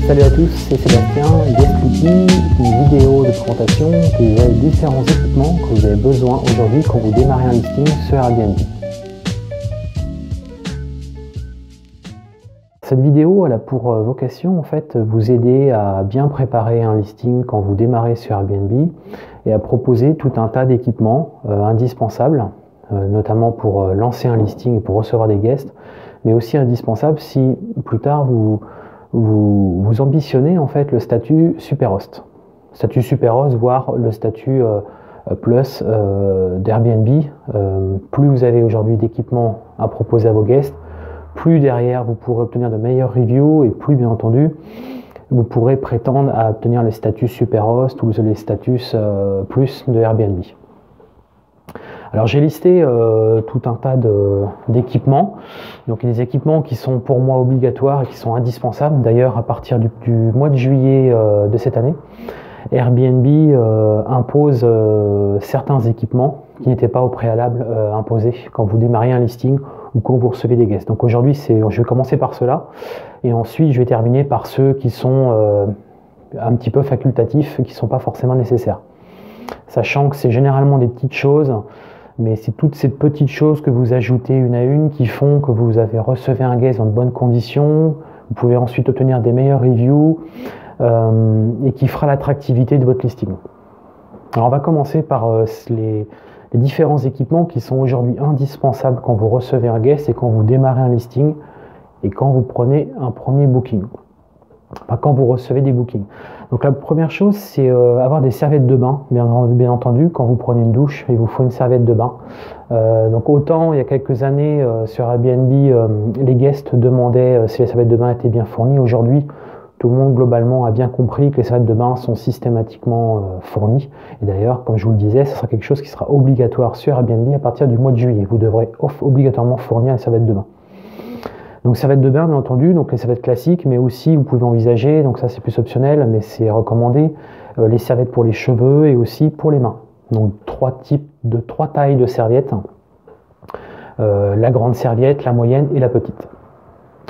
Salut à tous, c'est Sébastien, GuestLooky, une vidéo de présentation des différents équipements que vous avez besoin aujourd'hui quand vous démarrez un listing sur Airbnb. Cette vidéo elle a pour vocation en fait vous aider à bien préparer un listing quand vous démarrez sur Airbnb et à proposer tout un tas d'équipements indispensables, notamment pour lancer un listing et pour recevoir des guests, mais aussi indispensables si plus tard vous ambitionnez en fait le statut superhost. Statut superhost, voire le statut plus d'Airbnb. Plus vous avez aujourd'hui d'équipements à proposer à vos guests, plus derrière vous pourrez obtenir de meilleures reviews et plus bien entendu vous pourrez prétendre à obtenir les statuts superhost ou les statuts plus de Airbnb. Alors j'ai listé tout un tas d'équipements, donc des équipements qui sont pour moi obligatoires et qui sont indispensables. D'ailleurs à partir du mois de juillet de cette année, Airbnb impose certains équipements qui n'étaient pas au préalable imposés quand vous démarrez un listing ou quand vous recevez des guests. Donc aujourd'hui je vais commencer par cela et ensuite je vais terminer par ceux qui sont un petit peu facultatifs et qui ne sont pas forcément nécessaires. Sachant que c'est généralement des petites choses, mais c'est toutes ces petites choses que vous ajoutez une à une qui font que vous recevez un guest dans de bonnes conditions, vous pouvez ensuite obtenir des meilleures reviews et qui fera l'attractivité de votre listing. Alors on va commencer par les différents équipements qui sont aujourd'hui indispensables quand vous recevez un guest et quand vous démarrez un listing et quand vous prenez un premier booking. Enfin, quand vous recevez des bookings. Donc la première chose, c'est avoir des serviettes de bain, bien entendu, quand vous prenez une douche, il vous faut une serviette de bain. Donc autant il y a quelques années sur Airbnb, les guests demandaient si les serviettes de bain étaient bien fournies. Aujourd'hui, tout le monde globalement a bien compris que les serviettes de bain sont systématiquement fournies. Et d'ailleurs, comme je vous le disais, ce sera quelque chose qui sera obligatoire sur Airbnb à partir du mois de juillet. Vous devrez obligatoirement fournir les serviettes de bain. Donc serviettes de bain bien entendu, donc les serviettes classiques, mais aussi vous pouvez envisager, donc ça c'est plus optionnel, mais c'est recommandé, les serviettes pour les cheveux et aussi pour les mains. Donc trois tailles de serviettes, la grande serviette, la moyenne et la petite.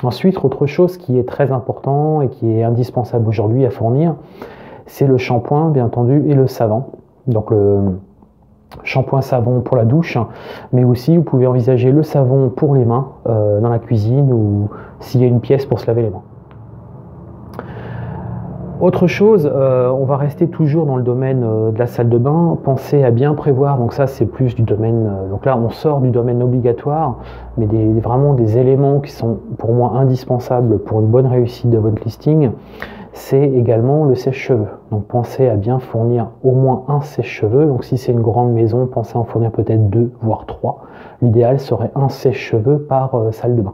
Ensuite, autre chose qui est très important et qui est indispensable aujourd'hui à fournir, c'est le shampoing bien entendu et le savon. Donc le shampoing savon pour la douche, mais aussi vous pouvez envisager le savon pour les mains dans la cuisine ou s'il y a une pièce pour se laver les mains. Autre chose, on va rester toujours dans le domaine de la salle de bain. Pensez à bien prévoir, donc ça c'est plus du domaine, donc là on sort du domaine obligatoire, mais vraiment des éléments qui sont pour moi indispensables pour une bonne réussite de votre listing. C'est également le sèche-cheveux. Donc pensez à bien fournir au moins un sèche-cheveux. Donc si c'est une grande maison, pensez à en fournir peut-être 2 voire 3. L'idéal serait un sèche-cheveux par salle de bain.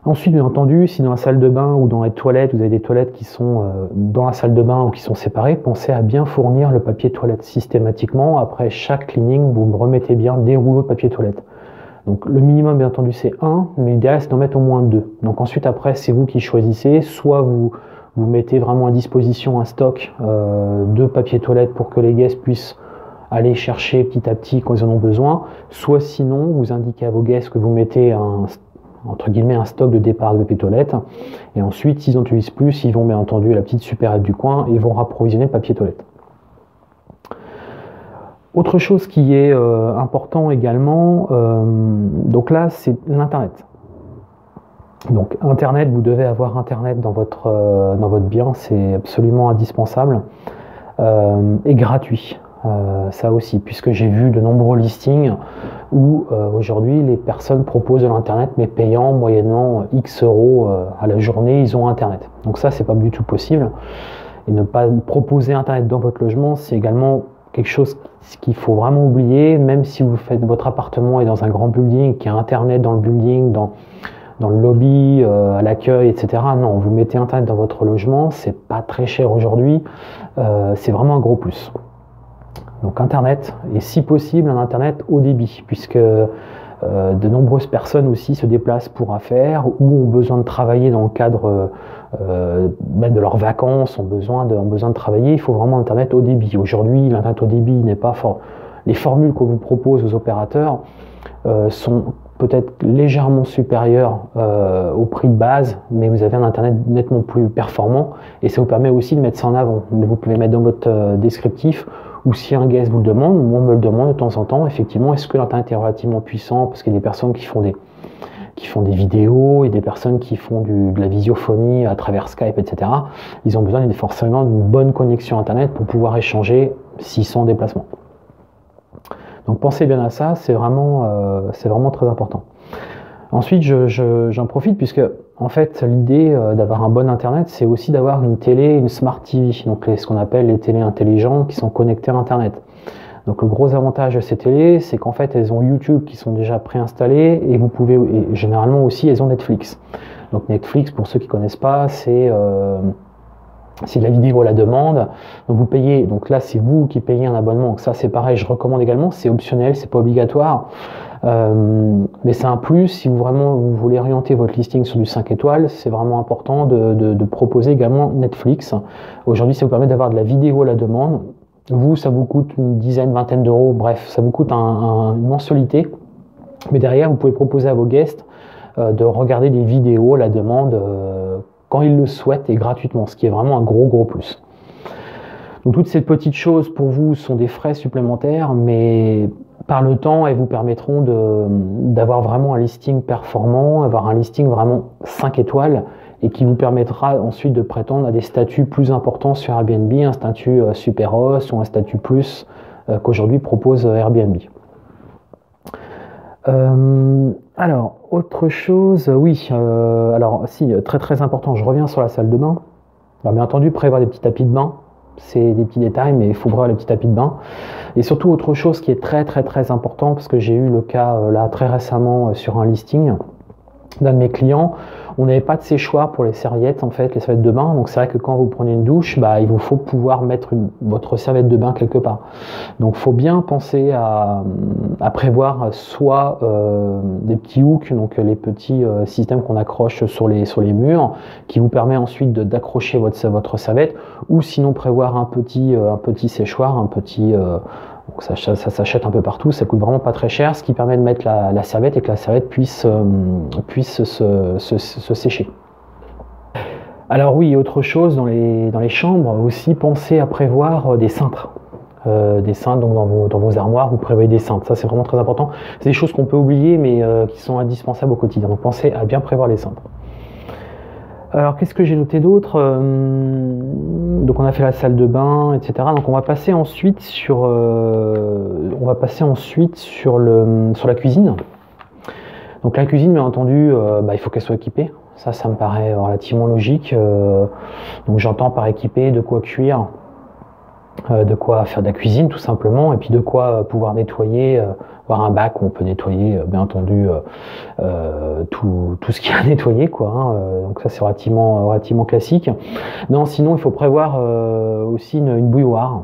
Ensuite, bien entendu, si dans la salle de bain ou dans les toilettes, vous avez des toilettes qui sont dans la salle de bain ou qui sont séparées, pensez à bien fournir le papier toilette systématiquement. Après chaque cleaning, vous remettez bien des rouleaux de papier toilette. Donc le minimum bien entendu c'est 1, mais l'idéal c'est d'en mettre au moins 2. Donc ensuite après c'est vous qui choisissez, soit vous mettez vraiment à disposition un stock de papier toilette pour que les guests puissent aller chercher petit à petit quand ils en ont besoin, soit sinon vous indiquez à vos guests que vous mettez entre guillemets un stock de départ de papier toilette, et ensuite s'ils n'en utilisent plus, ils vont bien entendu à la petite supérette du coin et vont rapprovisionner le papier toilette. Autre chose qui est important également, donc là c'est l'internet. Donc internet, vous devez avoir internet dans votre bien, c'est absolument indispensable et gratuit. Ça aussi, puisque j'ai vu de nombreux listings où aujourd'hui les personnes proposent de l'internet mais payant moyennement X euros à la journée, ils ont internet. Donc ça c'est pas du tout possible. Et ne pas proposer internet dans votre logement, c'est également quelque chose qu'il faut vraiment oublier, même si votre appartement est dans un grand building, qu'il y a internet dans le building, dans le lobby, à l'accueil, etc. Non, vous mettez internet dans votre logement, c'est pas très cher aujourd'hui, c'est vraiment un gros plus. Donc internet, et si possible un internet haut débit, puisque de nombreuses personnes aussi se déplacent pour affaires ou ont besoin de travailler dans le cadre même de leurs vacances, ont besoin de travailler. Il faut vraiment internet haut débit. Aujourd'hui, l'internet haut débit n'est pas fort. Les formules qu'on vous propose aux opérateurs sont peut-être légèrement supérieur au prix de base, mais vous avez un internet nettement plus performant et ça vous permet aussi de mettre ça en avant. Vous pouvez mettre dans votre descriptif, ou si un guest vous le demande, ou on me le demande de temps en temps, effectivement, est-ce que l'internet est relativement puissant, parce qu'il y a des personnes qui font des vidéos et des personnes qui font de la visiophonie à travers Skype, etc. Ils ont besoin forcément d'une bonne connexion internet pour pouvoir échanger s'ils sont en déplacement. Donc pensez bien à ça, c'est vraiment très important. Ensuite, j'en profite puisque en fait l'idée d'avoir un bon internet, c'est aussi d'avoir une télé, une Smart TV, donc ce qu'on appelle les télés intelligentes qui sont connectées à internet. Donc le gros avantage de ces télés, c'est qu'en fait elles ont YouTube qui sont déjà préinstallés et et généralement aussi elles ont Netflix. Donc Netflix, pour ceux qui ne connaissent pas, c'est de la vidéo à la demande. Donc vous payez, donc là c'est vous qui payez un abonnement. Donc ça c'est pareil, je recommande également, c'est optionnel, c'est pas obligatoire. Mais c'est un plus si vous voulez orienter votre listing sur du 5 étoiles, c'est vraiment important de proposer également Netflix. Aujourd'hui ça vous permet d'avoir de la vidéo à la demande. Vous, ça vous coûte une dizaine, vingtaine d'euros, bref, ça vous coûte une mensualité. Mais derrière, vous pouvez proposer à vos guests de regarder des vidéos à la demande quand ils le souhaitent et gratuitement, ce qui est vraiment un gros plus. Donc toutes ces petites choses pour vous sont des frais supplémentaires, mais par le temps, elles vous permettront d'avoir vraiment un listing performant, avoir un listing vraiment 5 étoiles, et qui vous permettra ensuite de prétendre à des statuts plus importants sur Airbnb, un statut super host ou un statut plus qu'aujourd'hui propose Airbnb. Alors, autre chose, oui, alors si, très important, je reviens sur la salle de bain. Alors bien entendu, prévoir des petits tapis de bain, c'est des petits détails, mais il faut prévoir les petits tapis de bain. Et surtout, autre chose qui est très important, parce que j'ai eu le cas là très récemment sur un listing d'un de mes clients, on n'avait pas de séchoir pour les serviettes, en fait, les serviettes de bain. Donc c'est vrai que quand vous prenez une douche, il vous faut pouvoir mettre votre serviette de bain quelque part. Donc il faut bien penser à prévoir soit des petits hooks, donc les petits systèmes qu'on accroche sur les murs, qui vous permet ensuite d'accrocher votre serviette, ou sinon prévoir un petit séchoir, donc ça s'achète un peu partout, ça coûte vraiment pas très cher, ce qui permet de mettre la serviette et que la serviette puisse se sécher. Alors oui, autre chose, dans les chambres, aussi pensez à prévoir des cintres. Donc dans vos armoires, vous prévoyez des cintres. Ça, c'est vraiment très important. C'est des choses qu'on peut oublier, mais qui sont indispensables au quotidien. Donc pensez à bien prévoir les cintres. Alors, qu'est-ce que j'ai noté d'autre? Donc, on a fait la salle de bain, etc. Donc, on va passer ensuite sur la cuisine. Donc, la cuisine, bien entendu, il faut qu'elle soit équipée. Ça me paraît relativement logique. Donc, j'entends par équiper de quoi cuire, de quoi faire de la cuisine, tout simplement, et puis de quoi pouvoir nettoyer. Un bac où on peut nettoyer bien entendu tout ce qu'il y a à nettoyer, quoi, donc ça c'est relativement classique. Non, sinon il faut prévoir aussi une bouilloire.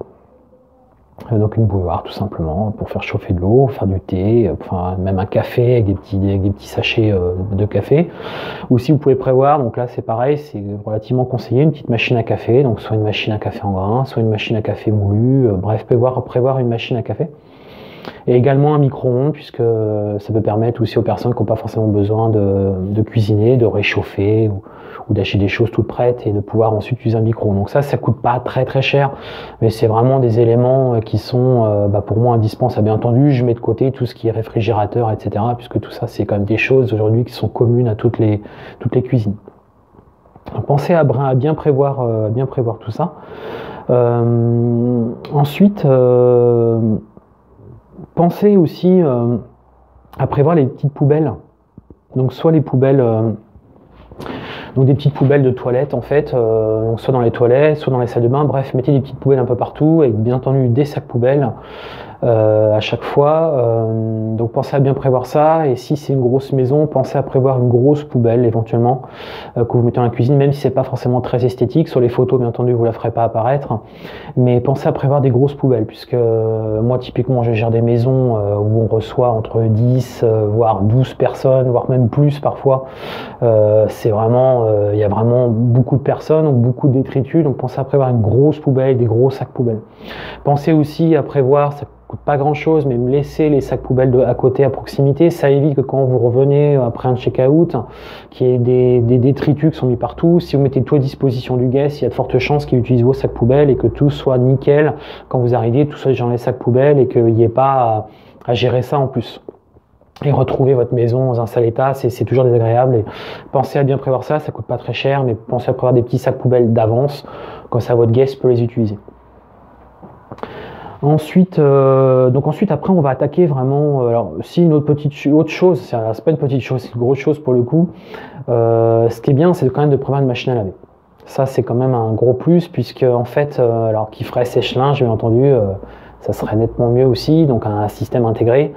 Donc une bouilloire tout simplement pour faire chauffer de l'eau, faire du thé, enfin même un café avec des petits sachets de café. Ou si vous pouvez prévoir, donc là c'est pareil, c'est relativement conseillé, une petite machine à café, donc soit une machine à café en grains, soit une machine à café moulu, bref, prévoir une machine à café. Et également un micro-ondes, puisque ça peut permettre aussi aux personnes qui n'ont pas forcément besoin de cuisiner, de réchauffer ou d'acheter des choses toutes prêtes et de pouvoir ensuite utiliser un micro-ondes. Donc ça coûte pas très cher, mais c'est vraiment des éléments qui sont pour moi indispensables. Bien entendu, je mets de côté tout ce qui est réfrigérateur, etc., puisque tout ça c'est quand même des choses aujourd'hui qui sont communes à toutes les cuisines. Donc, pensez à bien prévoir tout ça. Ensuite, pensez aussi à prévoir les petites poubelles. Donc soit les poubelles, donc des petites poubelles de toilettes en fait, donc soit dans les toilettes, soit dans les salles de bain. Bref, mettez des petites poubelles un peu partout avec bien entendu des sacs poubelles à chaque fois. Donc pensez à bien prévoir ça. Et si c'est une grosse maison, pensez à prévoir une grosse poubelle éventuellement que vous mettez dans la cuisine, même si c'est pas forcément très esthétique. Sur les photos, bien entendu, vous la ferez pas apparaître, mais pensez à prévoir des grosses poubelles, puisque moi typiquement je gère des maisons où on reçoit entre 10 voire 12 personnes, voire même plus parfois. C'est vraiment, il y a vraiment beaucoup de personnes, donc beaucoup de détritus. Donc pensez à prévoir une grosse poubelle, des gros sacs poubelles. Pensez aussi à prévoir, coûte pas grand chose, mais laissez les sacs poubelles à côté, à proximité. Ça évite que quand vous revenez après un check-out, qu'il y ait des détritus qui sont mis partout. Si vous mettez tout à disposition du guest, il y a de fortes chances qu'il utilise vos sacs poubelles et que tout soit nickel quand vous arrivez, tout soit dans les sacs poubelles et qu'il n'y ait pas à gérer ça en plus. Et retrouver votre maison dans un sale état, c'est toujours désagréable. Et pensez à bien prévoir ça, ça coûte pas très cher, mais pensez à prévoir des petits sacs poubelles d'avance, comme ça votre guest peut les utiliser. Ensuite, après, on va attaquer vraiment. Alors, si une autre chose, c'est pas une petite chose, c'est une grosse chose pour le coup. Ce qui est bien, c'est quand même de prévoir une machine à laver. Ça, c'est quand même un gros plus, puisque en fait, alors qui ferait sèche-linge, bien entendu, ça serait nettement mieux aussi. Donc, un système intégré.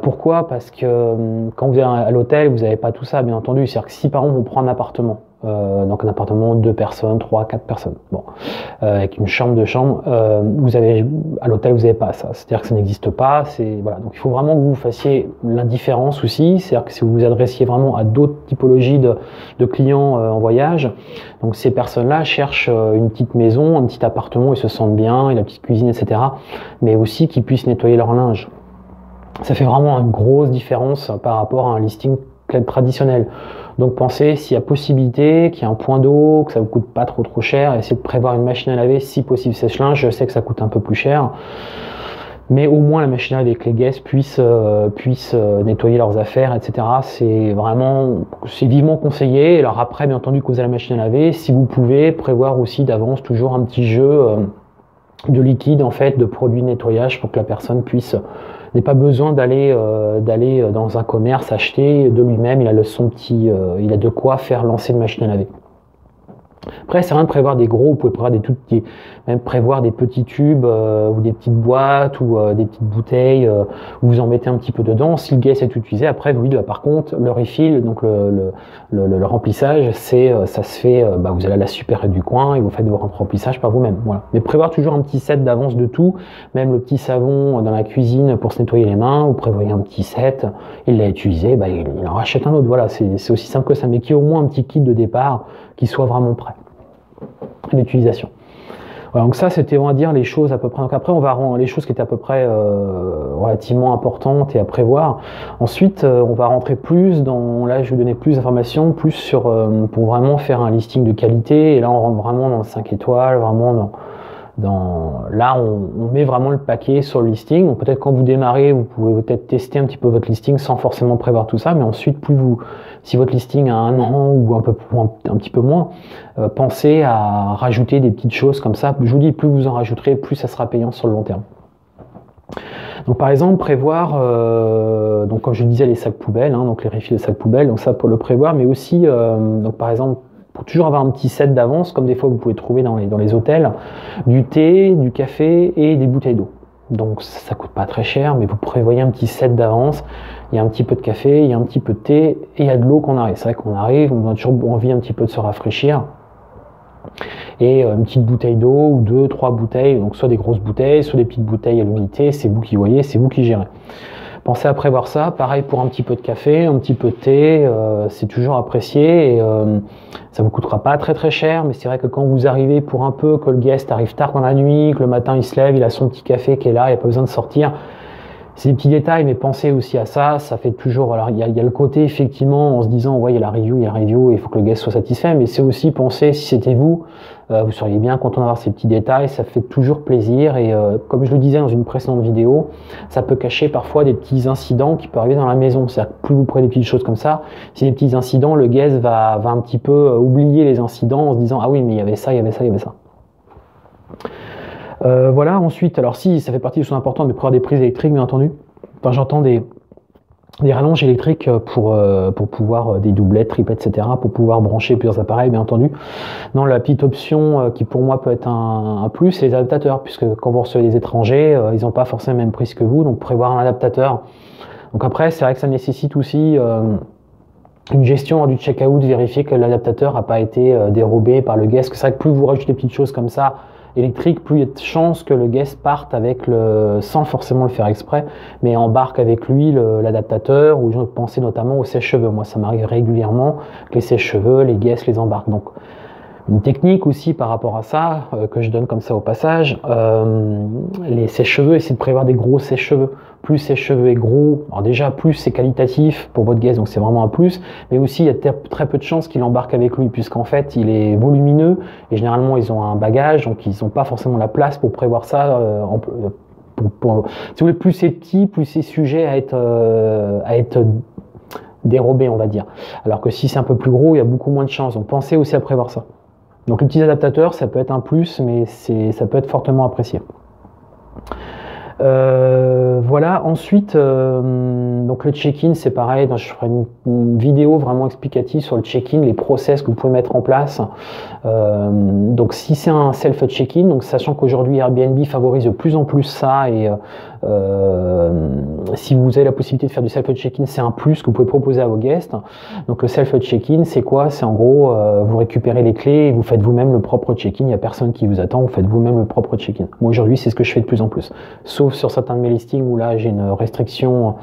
Pourquoi? Parce que quand vous êtes à l'hôtel, vous n'avez pas tout ça, bien entendu. C'est-à-dire que si par exemple on prend un appartement. Donc un appartement, 2 personnes, 3, 4 personnes, bon, avec une chambre, vous avez, à l'hôtel vous n'avez pas ça, c'est-à-dire que ça n'existe pas, voilà. Donc il faut vraiment que vous fassiez l'indifférence aussi, c'est-à-dire que si vous vous adressiez vraiment à d'autres typologies de clients en voyage, donc ces personnes-là cherchent une petite maison, un petit appartement, ils se sentent bien, et la petite cuisine, etc., mais aussi qu'ils puissent nettoyer leur linge. Ça fait vraiment une grosse différence par rapport à un listing traditionnel. Donc pensez, s'il y a possibilité, qu'il y a un point d'eau, que ça vous coûte pas trop cher, essayez de prévoir une machine à laver, si possible sèche-linge. Je sais que ça coûte un peu plus cher, mais au moins la machine à laver que les guests puissent nettoyer leurs affaires, etc. C'est vivement conseillé. Alors après, bien entendu, que vous avez la machine à laver, si vous pouvez prévoir aussi d'avance toujours un petit jeu de liquide, en fait, de produits de nettoyage pour que la personne n'ait pas besoin d'aller dans un commerce acheter de lui-même. Il a il a de quoi faire lancer une machine à laver. Après, c'est rien de prévoir des gros, vous pouvez prévoir même prévoir des petits tubes ou des petites boîtes ou des petites bouteilles où vous en mettez un petit peu dedans. Si le guest est utilisé, après, vous dites, par contre, le refill, donc le remplissage, ça se fait, vous allez à la supérette du coin et vous faites vos remplissages par vous-même. Voilà. Mais prévoir toujours un petit set d'avance de tout, même le petit savon dans la cuisine pour se nettoyer les mains, vous prévoyez un petit set, il l'a utilisé, il en rachète un autre. Voilà, c'est aussi simple que ça, mais qu'il y ait au moins un petit kit de départ qui soit vraiment prêt à l'utilisation. Voilà, donc ça, c'était, on va dire, les choses à peu près. Donc après, on va rendre les choses qui étaient à peu près relativement importantes et à prévoir. Ensuite, on va rentrer plus dans, là, je vais vous donner plus d'informations, plus sur, pour vraiment faire un listing de qualité. Et là, on rentre vraiment dans le 5 étoiles, vraiment là, on met vraiment le paquet sur le listing. Donc peut-être quand vous démarrez, vous pouvez peut-être tester un petit peu votre listing sans forcément prévoir tout ça. Mais ensuite, si votre listing a 1 an ou un petit peu moins, pensez à rajouter des petites choses comme ça. Je vous dis, plus vous en rajouterez, plus ça sera payant sur le long terme. Donc par exemple, prévoir, donc comme je disais, les sacs poubelles, donc les refils de sacs poubelles, donc ça pour le prévoir, mais aussi, donc par exemple, pour toujours avoir un petit set d'avance, comme des fois vous pouvez trouver dans les hôtels, du thé, du café et des bouteilles d'eau. Donc ça coûte pas très cher, mais vous prévoyez un petit set d'avance. Il y a un petit peu de café, il y a un petit peu de thé et il y a de l'eau qu'on arrive. C'est vrai qu'on arrive, on a toujours envie un petit peu de se rafraîchir. Et une petite bouteille d'eau ou 2, 3 bouteilles, donc soit des grosses bouteilles, soit des petites bouteilles à l'unité, c'est vous qui voyez, c'est vous qui gérez. Pensez à prévoir ça, pareil pour un petit peu de café, un petit peu de thé, c'est toujours apprécié et ça vous coûtera pas très cher, mais c'est vrai que quand vous arrivez pour un peu, que le guest arrive tard dans la nuit, que le matin il se lève, il a son petit café qui est là, il n'y a pas besoin de sortir. C'est des petits détails, mais pensez aussi à ça, ça fait toujours, alors il y a le côté effectivement en se disant ouais il y a la review, il faut que le guest soit satisfait, mais c'est aussi penser si c'était vous seriez bien content d'avoir ces petits détails, ça fait toujours plaisir et comme je le disais dans une précédente vidéo, ça peut cacher parfois des petits incidents qui peuvent arriver dans la maison, c'est-à-dire que plus vous prenez des petites choses comme ça, si des petits incidents, le guest va un petit peu oublier les incidents en se disant ah oui mais il y avait ça, il y avait ça. Voilà, ensuite, alors si ça fait partie des choses importantes, mais prévoir des prises électriques, bien entendu. Enfin, j'entends des rallonges électriques pour pouvoir, des doublettes, triplettes, etc., pour pouvoir brancher plusieurs appareils, bien entendu. Non, la petite option qui pour moi peut être un plus, c'est les adaptateurs, puisque quand vous recevez des étrangers, ils n'ont pas forcément la même prise que vous, donc prévoir un adaptateur. Donc après, c'est vrai que ça nécessite aussi une gestion du check-out, vérifier que l'adaptateur n'a pas été dérobé par le guest. C'est vrai que plus vous rajoutez des petites choses comme ça, électrique, plus il y a de chances que le guest parte avec sans forcément le faire exprès, mais embarque avec lui l'adaptateur, ou je pensais notamment aux sèche-cheveux. Moi, ça m'arrive régulièrement que les sèche-cheveux, les guests les embarquent. Donc, Une technique aussi par rapport à ça, que je donne comme ça au passage, les sèche-cheveux, essayez de prévoir des gros sèche-cheveux. Plus sèche-cheveux est gros, alors déjà plus c'est qualitatif pour votre guest, donc c'est vraiment un plus, mais aussi il y a très peu de chances qu'il embarque avec lui, puisqu'en fait il est volumineux, et généralement ils ont un bagage, donc ils n'ont pas forcément la place pour prévoir ça. Si vous voulez, plus c'est petit, plus c'est sujet à être dérobé, on va dire. Alors que si c'est un peu plus gros, il y a beaucoup moins de chances, donc pensez aussi à prévoir ça. Donc le petit adaptateur, ça peut être un plus, mais ça peut être fortement apprécié. Voilà, ensuite, donc le check-in, c'est pareil, je ferai une vidéo vraiment explicative sur le check-in, les process que vous pouvez mettre en place. Donc si c'est un self-check-in, donc sachant qu'aujourd'hui Airbnb favorise de plus en plus ça, et si vous avez la possibilité de faire du self-check-in, c'est un plus que vous pouvez proposer à vos guests. Donc le self-check-in, c'est quoi? C'est en gros, vous récupérez les clés et vous faites vous-même le propre check-in, il n'y a personne qui vous attend, vous faites vous-même le propre check-in. Moi aujourd'hui, c'est ce que je fais de plus en plus. Sauf sur certains de mes listings où là j'ai une restriction,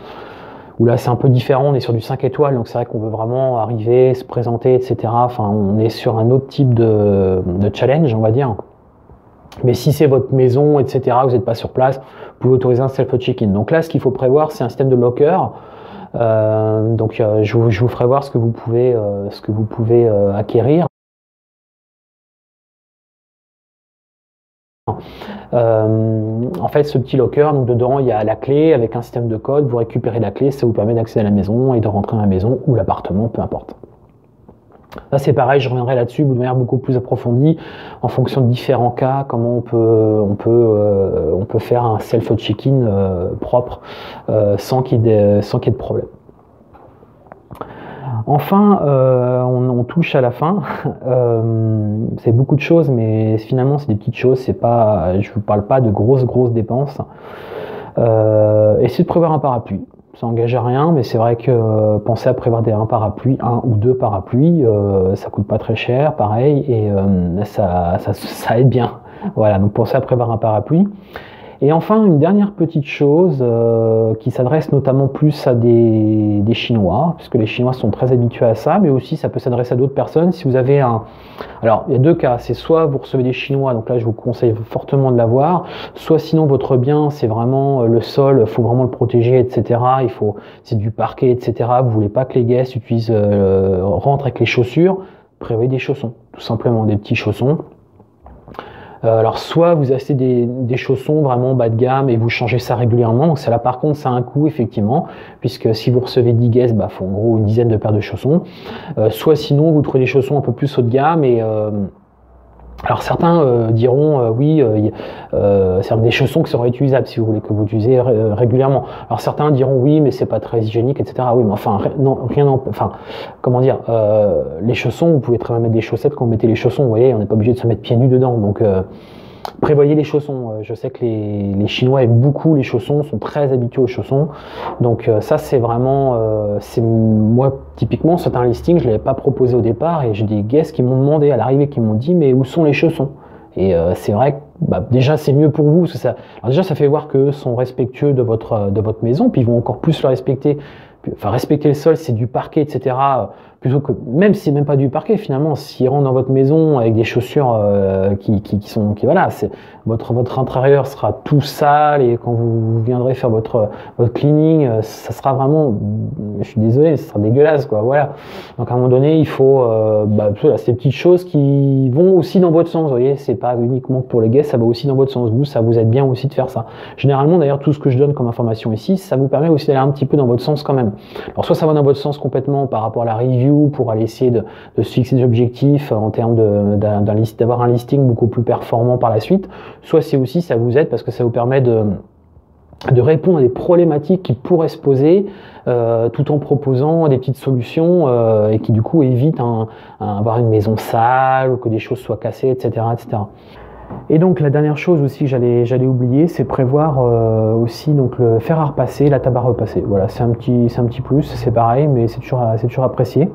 où là c'est un peu différent, on est sur du 5 étoiles, donc c'est vrai qu'on veut vraiment arriver, se présenter, etc. Enfin, on est sur un autre type de challenge, on va dire. Mais si c'est votre maison, etc., vous n'êtes pas sur place, vous pouvez autoriser un self-check-in. Donc là, ce qu'il faut prévoir, c'est un système de locker. Je vous ferai voir ce que vous pouvez acquérir. En fait, ce petit locker, donc dedans il y a la clé avec un système de code, vous récupérez la clé, ça vous permet d'accéder à la maison et de rentrer dans la maison ou l'appartement, peu importe. Là c'est pareil, je reviendrai là-dessus de manière beaucoup plus approfondie en fonction de différents cas, comment on peut faire un self-check-in propre sans qu'il y ait de problème. Enfin, on touche à la fin. C'est beaucoup de choses, mais finalement, c'est des petites choses. C'est pas, je vous parle pas de grosses dépenses. Essayez de prévoir un parapluie. Ça engage à rien, mais c'est vrai que pensez à prévoir un parapluie, un ou deux parapluies. Ça coûte pas très cher, pareil, et ça aide bien. Voilà, donc pensez à prévoir un parapluie. Et enfin, une dernière petite chose qui s'adresse notamment plus à des Chinois, puisque les Chinois sont très habitués à ça, mais aussi ça peut s'adresser à d'autres personnes. Si vous avez Alors, il y a deux cas, c'est soit vous recevez des Chinois, donc là je vous conseille fortement de l'avoir, soit sinon votre bien, c'est vraiment le sol, il faut vraiment le protéger, etc. C'est du parquet, etc. Vous voulez pas que les guests rentrent avec les chaussures, prévoyez des chaussons, tout simplement, des petits chaussons. Alors soit vous achetez des chaussons vraiment bas de gamme et vous changez ça régulièrement, donc ça là par contre ça a un coût effectivement, puisque si vous recevez 10 guests, il faut en gros une dizaine de paires de chaussons, soit sinon vous trouvez des chaussons un peu plus haut de gamme et alors certains diront oui, c'est des chaussons qui sont réutilisables si vous voulez, que vous utilisez régulièrement. Alors certains diront oui, mais c'est pas très hygiénique, etc. Oui, mais enfin comment dire, les chaussons, vous pouvez très bien mettre des chaussettes quand vous mettez les chaussons. Vous voyez, on n'est pas obligé de se mettre pieds nus dedans. Donc prévoyez les chaussons. Je sais que les Chinois aiment beaucoup les chaussons, sont très habitués aux chaussons. Donc ça c'est vraiment, moi typiquement c'est un listing, je l'avais pas proposé au départ et j'ai des guests qui m'ont demandé à l'arrivée, qui m'ont dit mais où sont les chaussons? Et c'est vrai que déjà c'est mieux pour vous, parce que alors déjà ça fait voir qu'eux sont respectueux de votre maison, puis ils vont encore plus le respecter. Enfin, respecter le sol, c'est du parquet, etc. Plutôt que, même si c'est même pas du parquet, finalement, s'ils rentrent dans votre maison avec des chaussures voilà, votre intérieur sera tout sale, et quand vous viendrez faire votre cleaning, ça sera vraiment, je suis désolé, ça sera dégueulasse, quoi, voilà. Donc à un moment donné, il faut, ces petites choses qui vont aussi dans votre sens, vous voyez, c'est pas uniquement pour les guests, ça va aussi dans votre sens, ça vous aide bien aussi de faire ça. Généralement, d'ailleurs, tout ce que je donne comme information ici, ça vous permet aussi d'aller un petit peu dans votre sens quand même. Alors soit ça va dans votre sens complètement par rapport à la review pour aller essayer de se fixer des objectifs en termes d'avoir un listing beaucoup plus performant par la suite, soit c'est aussi ça vous aide parce que ça vous permet de répondre à des problématiques qui pourraient se poser tout en proposant des petites solutions et qui du coup évitent avoir une maison sale ou que des choses soient cassées, etc. etc. Et donc la dernière chose aussi que j'allais oublier, c'est prévoir aussi donc le fer à repasser, la table à repasser. Voilà, c'est un petit plus, c'est pareil, mais c'est toujours apprécié.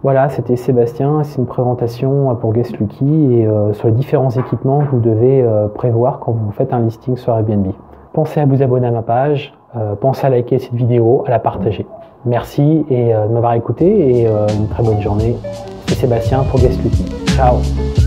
Voilà, c'était Sébastien, c'est une présentation pour Guest Lucky et sur les différents équipements que vous devez prévoir quand vous faites un listing sur Airbnb. Pensez à vous abonner à ma page, pensez à liker cette vidéo, à la partager. Merci de m'avoir écouté et une très bonne journée. C'est Sébastien pour Guest Lucky. Ciao.